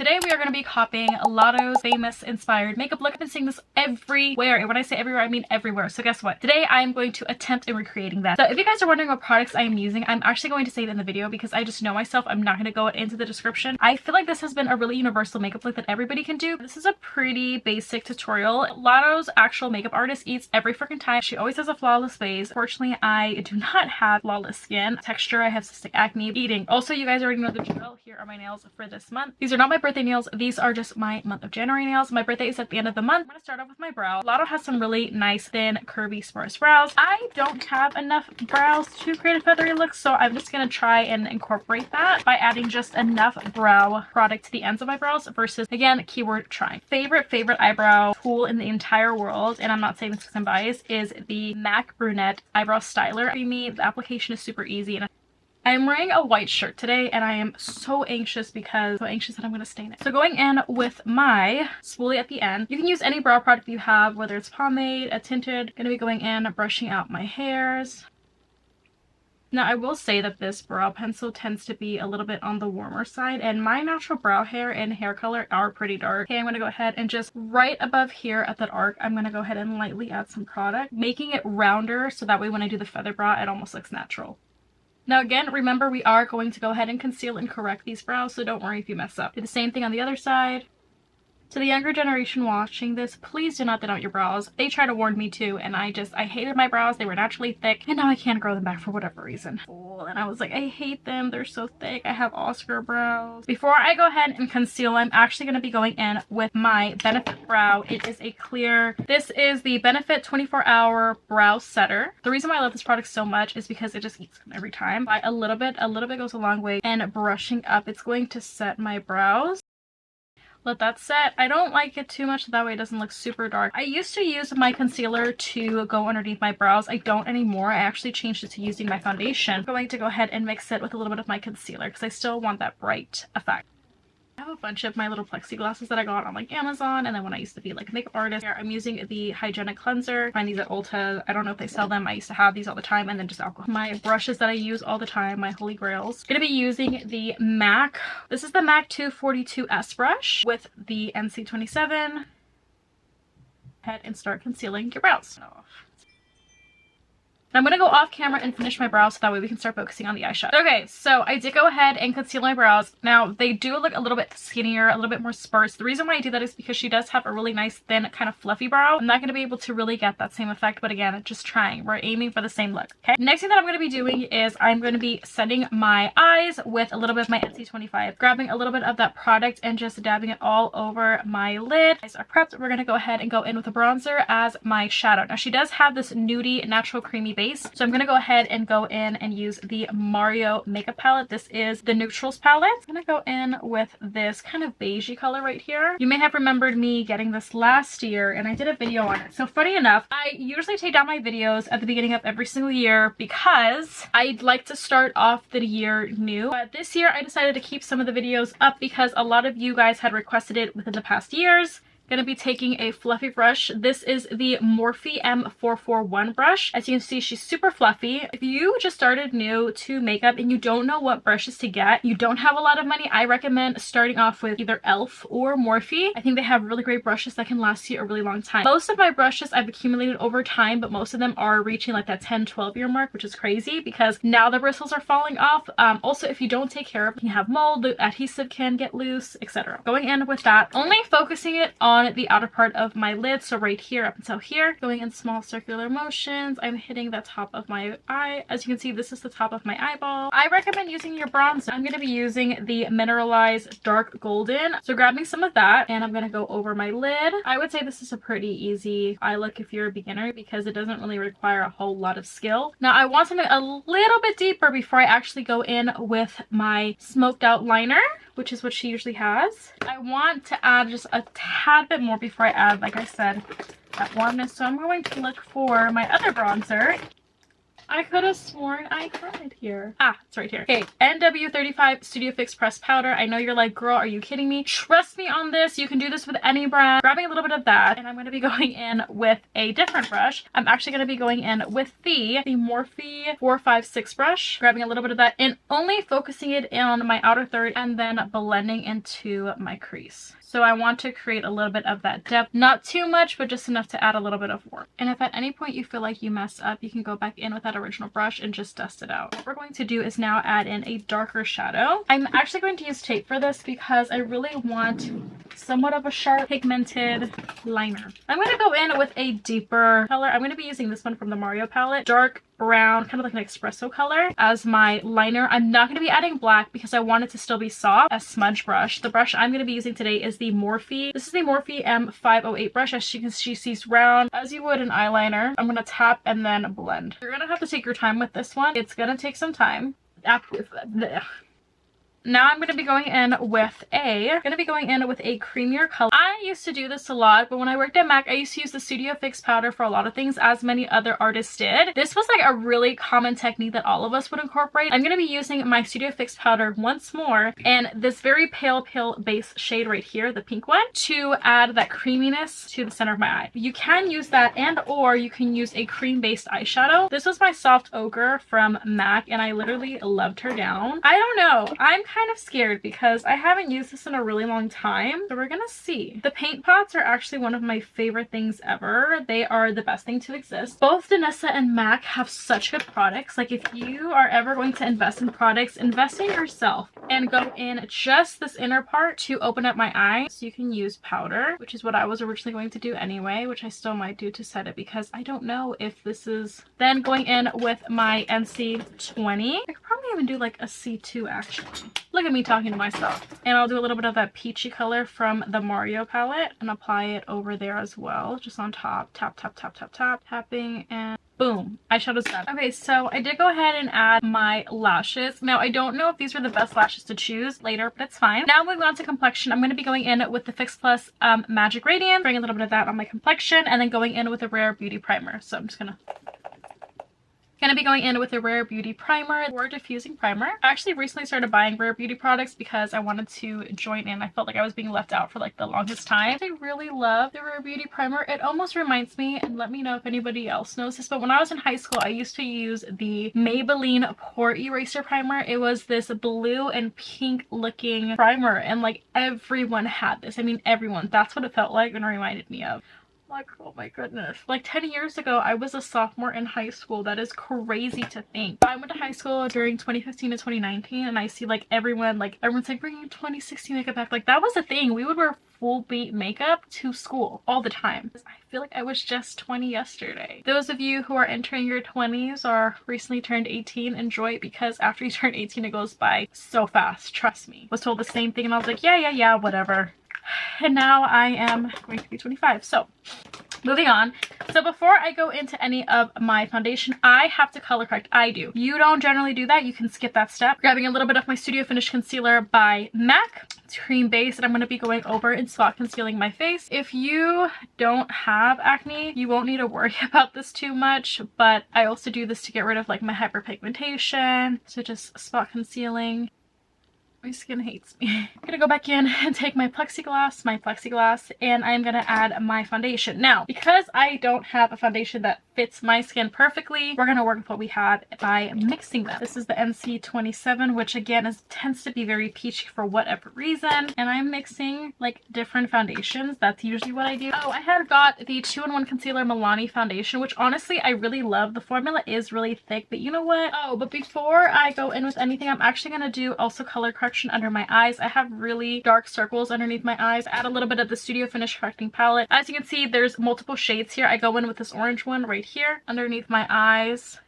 Today we are going to be copying Latto's famous inspired makeup look. I've been seeing this everywhere, and when I say everywhere I mean everywhere. So guess what? Today I am going to attempt in recreating that. So if you guys are wondering what products I am using, I'm actually going to say it in the video because I just know myself. I'm not going to go into the description. I feel like this has been a really universal makeup look that everybody can do. This is a pretty basic tutorial. Latto's actual makeup artist eats every freaking time. She always has a flawless face. Fortunately, I do not have flawless skin texture. I have cystic acne. Eating. Also, you guys already know the drill. Here are my nails for this month. These are not my birthday nails. These are just my month of January nails. My birthday is at the end of the month. I'm going to start off with my brow. Latto has some really nice, thin, curvy, sparse brows. I don't have enough brows to create a feathery look, so I'm just going to try and incorporate that by adding just enough brow product to the ends of my brows versus, again, keyword trying. Favorite eyebrow tool in the entire world, and I'm not saying this because I'm biased, is the MAC Brunette Eyebrow Styler. For me, the application is super easy, and I'm wearing a white shirt today and I am so anxious that I'm going to stain it. So going in with my spoolie at the end, you can use any brow product you have, whether it's pomade, a tinted. Going to be going in, brushing out my hairs. Now I will say that this brow pencil tends to be a little bit on the warmer side, and my natural brow hair and hair color are pretty dark. Okay, I'm going to go ahead and just right above here at that arc, I'm going to go ahead and lightly add some product, making it rounder so that way when I do the feather brow, it almost looks natural. Now again, remember we are going to go ahead and conceal and correct these brows, so don't worry if you mess up. Do the same thing on the other side. To the younger generation watching this, please do not thin out your brows. They try to warn me too, and I hated my brows. They were naturally thick, and now I can't grow them back for whatever reason. Oh, and I was like, I hate them. They're so thick. I have Oscar brows. Before I go ahead and conceal, I'm actually going to be going in with my Benefit Brow. It is a clear. This is the Benefit 24-Hour Brow Setter. The reason why I love this product so much is because it just eats them every time. By a little bit goes a long way. And brushing up, it's going to set my brows. Let that set. I don't like it too much, so that way it doesn't look super dark. I used to use my concealer to go underneath my brows. I don't anymore. I actually changed it to using my foundation. I'm going to go ahead and mix it with a little bit of my concealer because I still want that bright effect. I have a bunch of my little plexiglasses that I got on like Amazon, and then when I used to be like a makeup artist, I'm using the hygienic cleanser. I find these at Ulta. I don't know if they sell them. I used to have these all the time, and then just alcohol. My brushes that I use all the time, my holy grails. Gonna be using the MAC. This is the MAC 242S brush with the NC27. Head and start concealing your brows. I'm going to go off camera and finish my brows so that way we can start focusing on the eyeshadow. Okay, so I did go ahead and conceal my brows. Now, they do look a little bit skinnier, a little bit more sparse. The reason why I do that is because she does have a really nice, thin, kind of fluffy brow. I'm not going to be able to really get that same effect, but again, just trying. We're aiming for the same look, okay? Next thing that I'm going to be doing is I'm going to be setting my eyes with a little bit of my NC25. Grabbing a little bit of that product and just dabbing it all over my lid. Eyes are prepped. We're going to go ahead and go in with a bronzer as my shadow. Now, she does have this nudie, natural creamy base. So I'm going to go ahead and go in and use the Mario makeup palette. This is the Neutrals palette. I'm going to go in with this kind of beigey color right here. You may have remembered me getting this last year, and I did a video on it. So funny enough, I usually take down my videos at the beginning of every single year because I'd like to start off the year new. But this year I decided to keep some of the videos up because a lot of you guys had requested it within the past years. Gonna be taking a fluffy brush. This is the Morphe M441 brush. As you can see, she's super fluffy. If you just started new to makeup and you don't know what brushes to get, you don't have a lot of money, I recommend starting off with either e.l.f. or Morphe. I think they have really great brushes that can last you a really long time. Most of my brushes I've accumulated over time, but most of them are reaching like that 10-12 year mark, which is crazy because now the bristles are falling off. Also, if you don't take care of it, you can have mold, the adhesive can get loose, etc. Going in with that, only focusing it on the outer part of my lid, so right here up until here, going in small circular motions. I'm hitting the top of my eye. As you can see, this is the top of my eyeball. I recommend using your bronzer. I'm going to be using the Mineralize Dark Golden, so grabbing some of that, and I'm going to go over my lid. I would say this is a pretty easy eye look if you're a beginner because it doesn't really require a whole lot of skill. Now I want something a little bit deeper before I actually go in with my smoked out liner, which is what she usually has. I want to add just a tad bit more before I add, like I said, that warmness. So I'm going to look for my other bronzer. I could have sworn I had it here. Ah, it's right here. Okay, NW35 Studio Fix Press Powder. I know you're like, girl, are you kidding me? Trust me on this. You can do this with any brand. Grabbing a little bit of that, and I'm going to be going in with a different brush. I'm actually going to be going in with the Morphe 456 brush. Grabbing a little bit of that and only focusing it on my outer third and then blending into my crease. So I want to create a little bit of that depth, not too much, but just enough to add a little bit of warmth. And if at any point you feel like you mess up, you can go back in with that original brush and just dust it out. What we're going to do is now add in a darker shadow. I'm actually going to use tape for this because I really want somewhat of a sharp pigmented liner. I'm going to go in with a deeper color. I'm going to be using this one from the Mario palette, dark brown, kind of like an espresso color as my liner. I'm not going to be adding black because I want it to still be soft. A smudge brush. The brush I'm going to be using today is the Morphe. This is the Morphe M508 brush. As you can see, she's round as you would an eyeliner. I'm going to tap and then blend. You're going to have to take your time with this one. It's going to take some time. Now I'm going to be going in with a creamier color. I used to do this a lot, but when I worked at MAC, I used to use the Studio Fix powder for a lot of things, as many other artists did. This was like a really common technique that all of us would incorporate. I'm going to be using my Studio Fix powder once more and this very pale base shade right here, the pink one, to add that creaminess to the center of my eye. You can use that or you can use a cream-based eyeshadow. This was my Soft Ochre from MAC and I literally loved her down. I don't know. I'm kind of scared because I haven't used this in a really long time, so we're gonna see. The paint pots are actually one of my favorite things ever. They are the best thing to exist. Both Danessa and MAC have such good products. Like, if you are ever going to invest in products, invest in yourself and go in just this inner part to open up my eye. So you can use powder, which is what I was originally going to do anyway, which I still might do to set it because I don't know if this is. Then going in with my NC20. I could probably even do like a C2 actually. Look at me talking to myself. And I'll do a little bit of that peachy color from the Mario palette and apply it over there as well, just on top. Tap, tap, tap, tap, tap, tapping, and boom, eyeshadow's done. Okay, so I did go ahead and add my lashes. Now, I don't know if these were the best lashes to choose later, but it's fine. Now moving on to complexion, I'm going to be going in with the Fix Plus Magic Radiance, bring a little bit of that on my complexion, and then going in with a Rare Beauty Primer. So I'm just gonna be going in with a Rare Beauty Primer or diffusing primer. I actually recently started buying Rare Beauty products because I wanted to join in. I felt like I was being left out for like the longest time. I really love the Rare Beauty Primer. It almost reminds me, and let me know if anybody else knows this, but when I was in high school, I used to use the Maybelline Pore Eraser Primer. It was this blue and pink looking primer, and like everyone had this. I mean, everyone. That's what it felt like and it reminded me of. Like, oh my goodness, like 10 years ago I was a sophomore in high school. That is crazy to think. I went to high school during 2015 to 2019 and I see like everyone's like bringing 2016 makeup back. Like, that was a thing. We would wear full beat makeup to school all the time. I feel like I was just 20 yesterday. Those of you who are entering your 20s or recently turned 18, enjoy it, because after you turn 18 it goes by so fast. Trust me. Was told the same thing and I was like, yeah, whatever. And now I am going to be 25. So moving on. So before I go into any of my foundation, I have to color correct. I do. You don't generally do that. You can skip that step. Grabbing a little bit of my Studio Finish concealer by MAC. It's cream base, and I'm going to be going over and spot concealing my face. If you don't have acne, you won't need to worry about this too much, but I also do this to get rid of like my hyperpigmentation. So just spot concealing. My skin hates me. I'm gonna go back in and take my plexiglass, and I'm gonna add my foundation. Now, because I don't have a foundation that fits my skin perfectly, we're gonna work with what we had by mixing them. This is the NC27, which again tends to be very peachy for whatever reason, and I'm mixing like different foundations. That's usually what I do. Oh, I had got the 2-in-1 Concealer Milani foundation, which honestly I really love. The formula is really thick, but you know what? Oh, but before I go in with anything, I'm actually gonna do also color correction under my eyes. I have really dark circles underneath my eyes. Add a little bit of the Studio Finish correcting palette. As you can see, there's multiple shades here. I go in with this orange one right here underneath my eyes.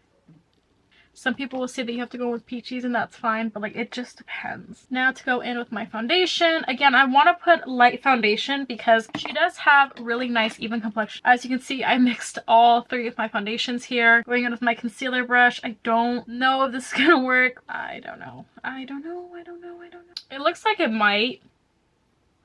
Some people will say that you have to go with peaches, and that's fine, but like it just depends. Now to go in with my foundation. Again, I want to put light foundation because she does have really nice even complexion. As you can see, I mixed all 3 of my foundations here. Going in with my concealer brush. I don't know if this is gonna work. I don't know. It looks like it might.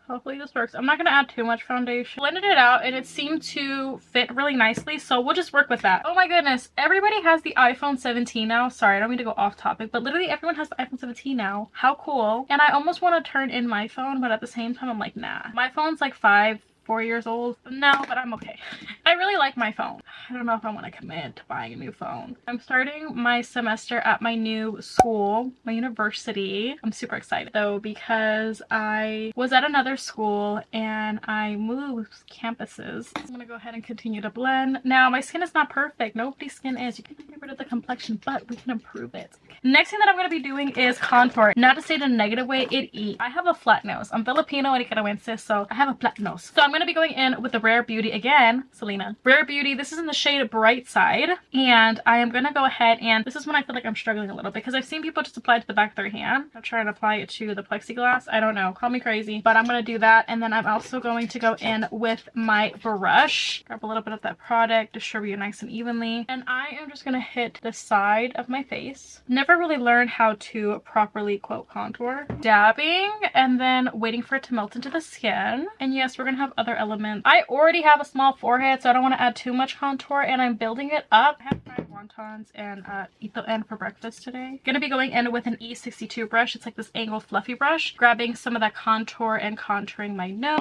Hopefully this works. I'm not going to add too much foundation. Blended it out and it seemed to fit really nicely, so we'll just work with that. Oh my goodness, everybody has the iPhone 17 now. Sorry, I don't mean to go off topic, but literally everyone has the iPhone 17 now. How cool. And I almost want to turn in my phone, but at the same time I'm like, nah. My phone's like 4 years old. No, but I'm okay. I really like my phone. I don't know if I want to commit to buying a new phone. I'm starting my semester at my new school, my university. I'm super excited though because I was at another school and I moved campuses. I'm gonna go ahead and continue to blend. Now my skin is not perfect. Nobody's skin is. You can get rid of the complexion, but we can improve it. Next thing that I'm gonna be doing is contour. Not to say it in a negative way, I have a flat nose. I'm Filipino and Nicaraguense, so I have a flat nose. So I'm gonna be going in with the Rare Beauty again, Selena. Rare Beauty, this is in the shade Bright Side, and I am gonna go ahead and this is when I feel like I'm struggling a little bit because I've seen people just apply it to the back of their hand. I'll try and apply it to the plexiglass. I don't know, call me crazy, but I'm gonna do that. And then I'm also going to go in with my brush, grab a little bit of that product, distribute it nice and evenly, and I am just gonna hit the side of my face. Never really learned how to properly quote contour. Dabbing and then waiting for it to melt into the skin. And yes, we're gonna have other elements. I already have a small forehead, so I don't want to add too much contour, and I'm building it up. I have fried wontons and ito en for breakfast today. Gonna be going in with an E62 brush. It's like this angled fluffy brush, grabbing some of that contour and contouring my nose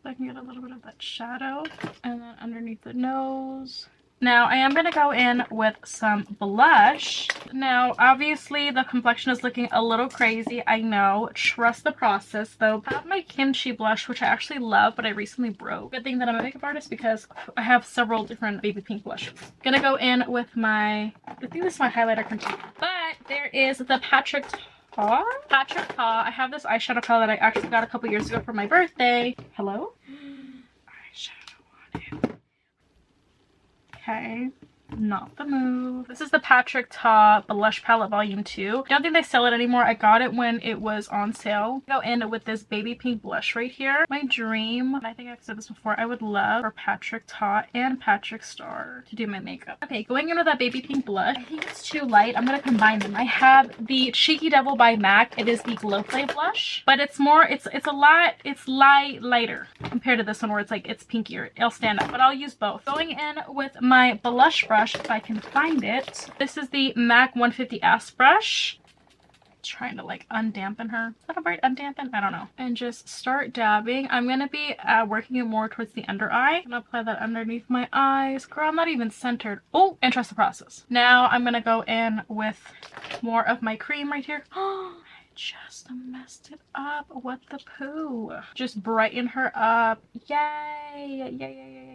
so I can get a little bit of that shadow, and then underneath the nose. Now I am going to go in with some blush. Now obviously the complexion is looking a little crazy, I know. Trust the process though. I have my KimChi blush, which I actually love, but I recently broke. Good thing that I'm a makeup artist because I have several different baby pink blushes. Gonna go in with my, I think this is my highlighter concealer. But there is the Patrick Ta. I have this eyeshadow palette that I actually got a couple years ago for my birthday. Hello? Eyeshadow on it. Okay, not the move. This is the Patrick Ta Blush Palette Volume 2. I don't think they sell it anymore. I got it when it was on sale. Go in with this baby pink blush right here. My dream, and I think I've said this before, I would love for Patrick Ta and Patrick Star to do my makeup. Okay, going in with that baby pink blush. I think it's too light. I'm gonna combine them. I have the Cheeky Devil by MAC. It is the Glow Play blush, but it's lighter compared to this one where it's like, it's pinkier. It'll stand out, but I'll use both. Going in with my blush brush, if I can find it. This is the MAC 150S brush. Trying to like undampen her. Is that a right undampen? I don't know. And just start dabbing. I'm gonna be working it more towards the under eye. I'm gonna apply that underneath my eyes. Girl, I'm not even centered. Oh, and trust the process. Now I'm gonna go in with more of my cream right here. Oh, I just messed it up. What the poo? Just brighten her up. Yay!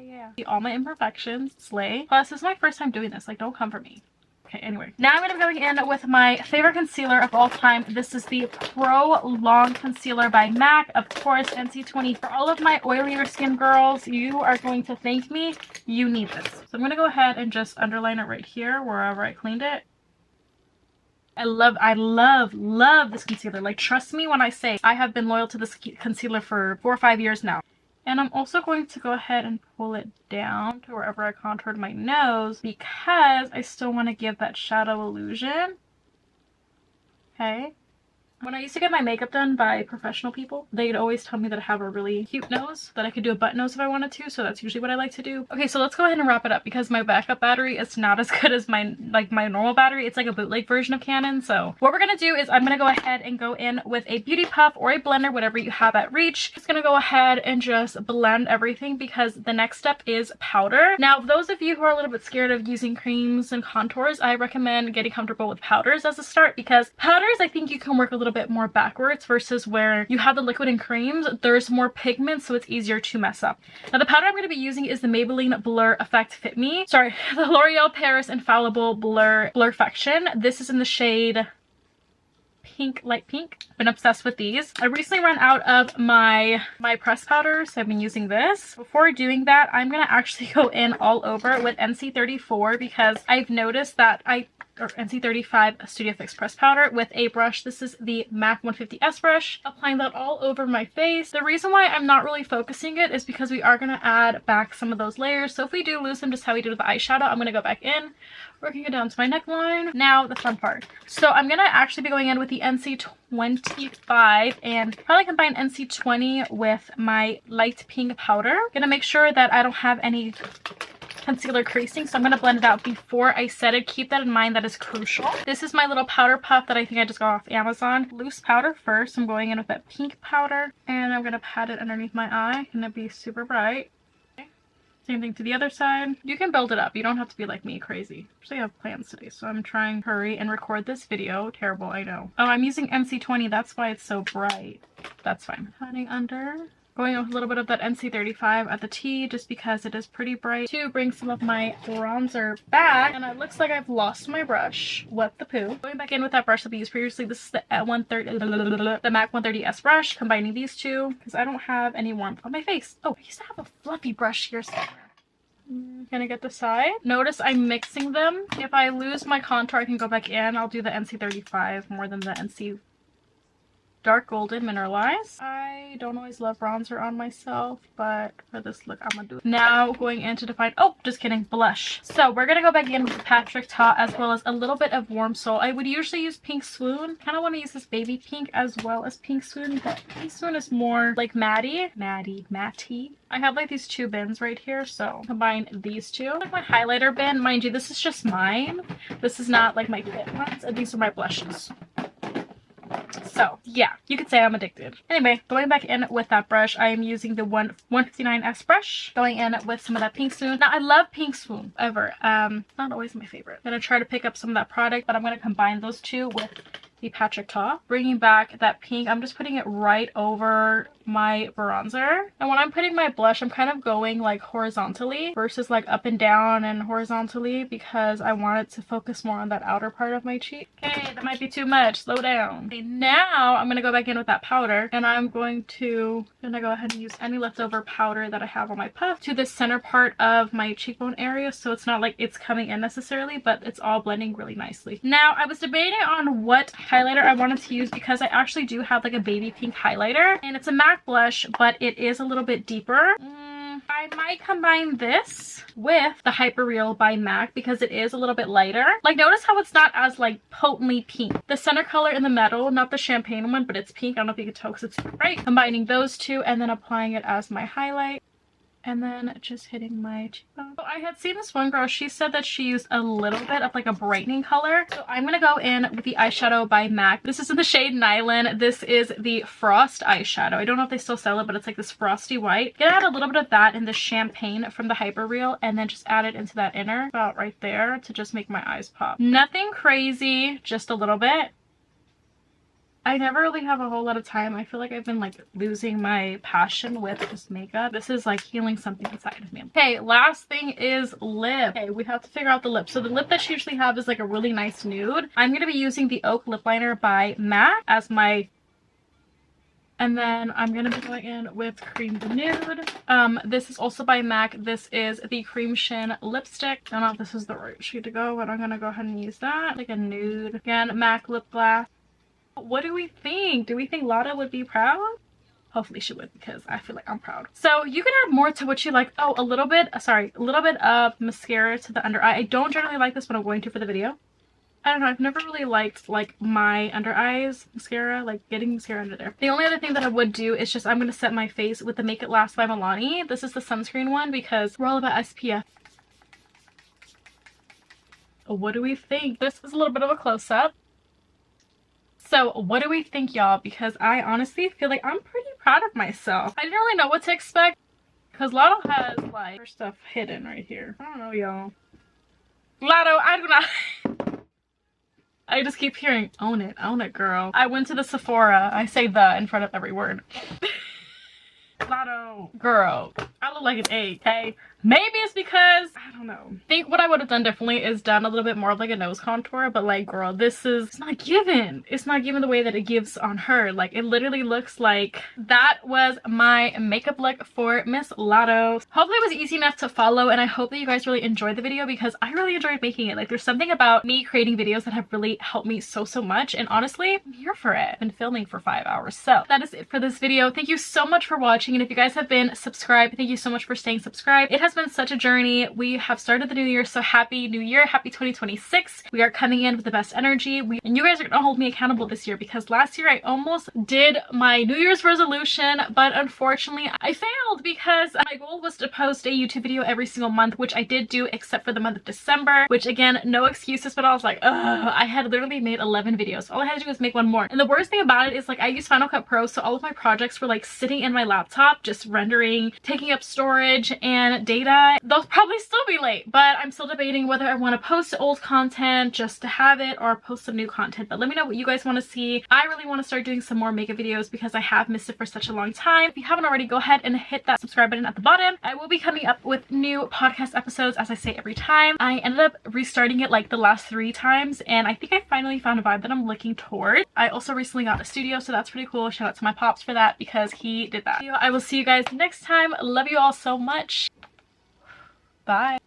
Yeah. See all my imperfections. Slay. Plus, this is my first time doing this. Like, don't come for me. Okay, anyway. Now I'm going to be going in with my favorite concealer of all time. This is the Pro Long Concealer by MAC. Of course, NC20. For all of my oilier skin girls, you are going to thank me. You need this. So I'm going to go ahead and just underline it right here, wherever I cleaned it. I love this concealer. Like, trust me when I say I have been loyal to this concealer for 4 or 5 years now. And I'm also going to go ahead and pull it down to wherever I contoured my nose because I still want to give that shadow illusion. Okay. When I used to get my makeup done by professional people, they'd always tell me that I have a really cute nose, that I could do a butt nose if I wanted to, so that's usually what I like to do. Okay, so let's go ahead and wrap it up because my backup battery is not as good as my normal battery. It's like a bootleg version of Canon. So what we're gonna do is I'm gonna go ahead and go in with a beauty puff or a blender, whatever you have at reach. Just gonna go ahead and just blend everything because the next step is powder. Now, those of you who are a little bit scared of using creams and contours, I recommend getting comfortable with powders as a start because powders, I think you can work a little bit more backwards versus where you have the liquid and creams. There's more pigment, so it's easier to mess up. Now, the powder I'm going to be using is the Maybelline Blur Effect Fit Me. Sorry, the L'Oreal Paris Infallible Blurfaction. This is in the shade pink, light pink. Been obsessed with these. I recently ran out of my pressed powder, so I've been using this. Before doing that, I'm gonna actually go in all over with NC34 because I've noticed that NC35 Studio Fix Press Powder with a brush. This is the MAC 150S brush. Applying that all over my face. The reason why I'm not really focusing it is because we are going to add back some of those layers. So if we do lose them, just how we did with the eyeshadow, I'm going to go back in, working it down to my neckline. Now the fun part. So I'm going to actually be going in with the NC25 and probably combine NC20 with my light pink powder. Going to make sure that I don't have any concealer creasing, so I'm going to blend it out before I set it. Keep that in mind, that is crucial. This is my little powder puff that I think I just got off Amazon. Loose powder first. I'm going in with that pink powder and I'm going to pat it underneath my eye. Gonna be super bright. Same thing to the other side. You can build it up. You don't have to be like me, crazy. Actually, I have plans today, so I'm trying to hurry and record this video. Terrible, I know. Oh, I'm using NC20. That's why it's so bright. That's fine. Patting under. Going with a little bit of that NC35 at the T just because it is pretty bright to bring some of my bronzer back. And it looks like I've lost my brush. What the poo. Going back in with that brush that we used previously. This is the the MAC 130S brush. Combining these two because I don't have any warmth on my face. Oh, I used to have a fluffy brush here somewhere. Gonna get the side. Notice I'm mixing them. If I lose my contour, I can go back in. I'll do the NC35 more than the NC Dark Golden Mineralize. I don't always love bronzer on myself, but for this look, I'm gonna do it. Now going in to define, oh, just kidding, blush. So we're gonna go back in with the Patrick Ta as well as a little bit of Warm Soul. I would usually use Pink Swoon. Kind of want to use this baby pink as well as Pink Swoon, but Pink Swoon is more like matte. I have like these two bins right here, so combine these two. Like my highlighter bin, mind you, this is just mine. This is not like my fit ones, and these are my blushes. So yeah, you could say I'm addicted. Anyway, going back in with that brush, I am using the 159S brush. Going in with some of that Pink Swoon. Now I love Pink Swoon, ever. Not always my favorite. I'm gonna try to pick up some of that product, but I'm gonna combine those two with the Patrick Ta. Bringing back that pink, I'm just putting it right over my bronzer. And when I'm putting my blush, I'm kind of going like horizontally versus like up and down and horizontally because I want it to focus more on that outer part of my cheek. Okay, that might be too much. Slow down. Okay, now I'm gonna go back in with that powder and I'm going to go ahead and use any leftover powder that I have on my puff to the center part of my cheekbone area, so it's not like it's coming in necessarily, but it's all blending really nicely. Now I was debating on what highlighter I wanted to use because I actually do have like a baby pink highlighter and it's a MAC blush, but it is a little bit deeper. I might combine this with the Hyper Real by MAC because it is a little bit lighter. Like, notice how it's not as like potently pink. The center color in the middle, not the champagne one, but it's pink. I don't know if you can tell because it's super bright. Combining those two and then applying it as my highlight. And then just hitting my cheekbone. So I had seen this one girl, she said that she used a little bit of like a brightening color. So I'm gonna go in with the eyeshadow by MAC. This is in the shade Nylon. This is the Frost eyeshadow. I don't know if they still sell it, but it's like this frosty white. Gonna add a little bit of that in the champagne from the Hyper Real and then just add it into that inner, about right there, to just make my eyes pop. Nothing crazy, just a little bit. I never really have a whole lot of time. I feel like I've been like losing my passion with just makeup. This is like healing something inside of me. Okay, last thing is lip. Okay, we have to figure out the lip. So the lip that you usually have is like a really nice nude. I'm going to be using the Oak Lip Liner by MAC as my... And then I'm going to be going in with Cream the Nude. This is also by MAC. This is the Cream Shin lipstick. I don't know if this is the right shade to go, but I'm going to go ahead and use that. Like a nude. Again, MAC lip gloss. What do we think? Do we think Latto would be proud? Hopefully she would because I feel like I'm proud. So you can add more to what you like. Oh, a little bit of mascara to the under eye. I don't generally like this, but I'm going to for the video. I don't know, I've never really liked like my under eyes mascara, like getting mascara under there. The only other thing that I would do is just I'm going to set my face with the Make It Last by Milani. This is the sunscreen one because we're all about SPF. What do we think? This is a little bit of a close-up. So what do we think, y'all? Because I honestly feel like I'm pretty proud of myself. I didn't really know what to expect because Latto has like her stuff hidden right here. I don't know, y'all. Latto, I do not. I just keep hearing, own it, girl. I went to the Sephora. I say the in front of every word. Latto, girl. I look like an egg, okay? Maybe it's because, I don't know. I think what I would have done differently is done a little bit more of like a nose contour, but like, girl, it's not given. It's not given the way that it gives on her. Like, it literally looks like that was my makeup look for Miss Latto. Hopefully it was easy enough to follow, and I hope that you guys really enjoyed the video because I really enjoyed making it. Like, there's something about me creating videos that have really helped me so much, and honestly, I'm here for it. I've been filming for 5 hours. So that is it for this video. Thank you so much for watching, and if you guys have been subscribed, thank you so much for staying subscribed. It has been such a journey. We have started the new year, so happy new year, happy 2026. We are coming in with the best energy. And you guys are gonna hold me accountable this year because last year I almost did my New Year's resolution, but unfortunately I failed because my goal was to post a YouTube video every single month, which I did do except for the month of December, which again, no excuses, but I was like, ugh, I had literally made 11 videos. All I had to do was make one more. And the worst thing about it is like I use Final Cut Pro, so all of my projects were like sitting in my laptop, just rendering, taking up storage and data. They'll probably still be late, but I'm still debating whether I want to post old content just to have it or post some new content. But let me know what you guys want to see. I really want to start doing some more makeup videos because I have missed it for such a long time. If you haven't already, go ahead and hit that subscribe button at the bottom. I will be coming up with new podcast episodes, as I say every time. I ended up restarting it like the last 3 times, and I think I finally found a vibe that I'm looking toward. I also recently got a studio, so that's pretty cool. Shout out to my pops for that because he did that. I will see you guys next time. Love you all so much. Bye.